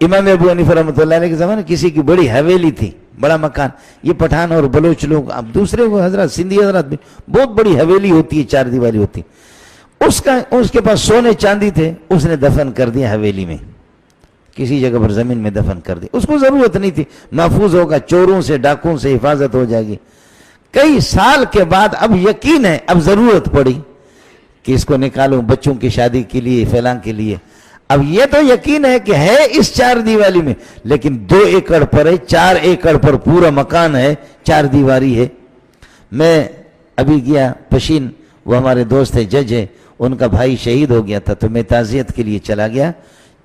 امام ابو حنیفہ رحمۃ اللہ علیہ کے زمانے کسی کی بڑی حویلی تھی، بڑا مکان، یہ پٹھان اور بلوچ لوگ، اب دوسرے کو حضرات سندھی حضرات بھی بہت بڑی حویلی ہوتی ہے، 4 دیواری ہوتی، اس کے پاس سونے چاندی تھے، اس نے دفن کر دیا حویلی میں، کسی جگہ پر زمین میں دفن کر دی، اس کو ضرورت نہیں تھی، محفوظ ہوگا، چوروں سے ڈاکوں سے حفاظت ہو جائے گی۔ کئی سال کے بعد اب یقین ہے، اب ضرورت پڑی کہ اس کو نکالوں بچوں کی شادی کے لیے، فلاں کے لیے، اب یہ تو یقین ہے کہ ہے اس 4 دیواری میں، لیکن 2 ایکڑ پر ہے، 4 ایکڑ پر پورا مکان ہے، 4 دیواری ہے۔ میں ابھی گیا پشین، وہ ہمارے دوست ہے، جج ہے، ان کا بھائی شہید ہو گیا تھا، تو میں تعزیت کے لیے چلا گیا۔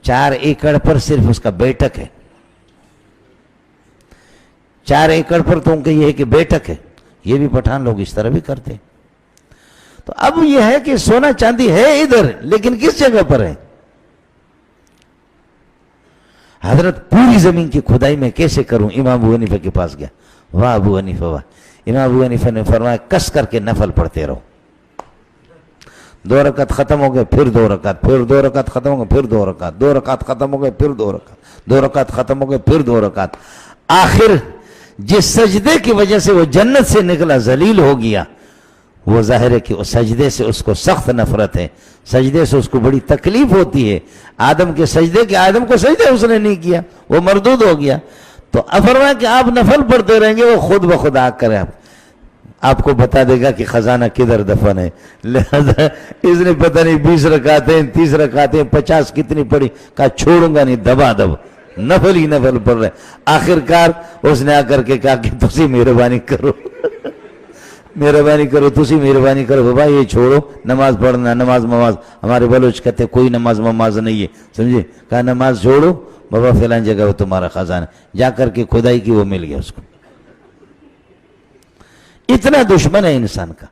4 ایکڑ پر صرف اس کا بیٹھک ہے، 4 ایکڑ پر تو ان کا یہ ہے کہ بیٹھک ہے، یہ بھی پٹھان لوگ اس طرح بھی کرتے ہیں۔ تو اب یہ ہے کہ سونا چاندی ہے ادھر، لیکن کس جگہ پر ہے؟ حضرت پوری زمین کی کھدائی میں کیسے کروں؟ امام ابو حنیفہ کے پاس گیا، واہ ابو حنیفہ واہ، امام ابو حنیفہ نے فرمایا کس کر کے نفل پڑھتے رہو، 2 رکعت ختم ہو گئے پھر 2 رکعت، پھر 2 رکعت ختم ہو گئے پھر 2 رکعت، 2 رکعت ختم ہو گئے پھر 2 رکعت، 2 رکعت ختم ہو گئے پھر 2 رکعت۔ آخر جس سجدے کی وجہ سے وہ جنت سے نکلا، ذلیل ہو گیا، وہ ظاہر ہے کہ اس سجدے سے اس کو سخت نفرت ہے، سجدے سے اس کو بڑی تکلیف ہوتی ہے۔ آدم کے سجدے کے، آدم کو سجدے اس نے نہیں کیا، وہ مردود ہو گیا۔ تو فرمایا کہ آپ نفل پڑھتے رہیں گے، وہ خود بخود آ کر آپ کو بتا دے گا کہ خزانہ کدھر دفن ہے۔ لہذا اس نے پتہ نہیں 20 رکعتیں 30 رکعتیں 50 کتنی پڑھی، کہا چھوڑوں گا نہیں، دبا دب نفل ہی نفل پڑھ رہے۔ آخر کار اس نے آ کر کے کہا کہ تسی مہربانی کرو، مہربانی کرو، تسی مہربانی کرو بابا، یہ چھوڑو، نماز پڑھنا، نماز ہمارے بلوچ کہتے ہیں کوئی نماز نہیں ہے، سمجھے؟ کہا نماز چھوڑو بابا، فلان جگہ وہ تمہارا خزانہ، جا کر کے کھدائی کی، وہ مل گیا اس کو۔ اتنا دشمن ہے انسان کا۔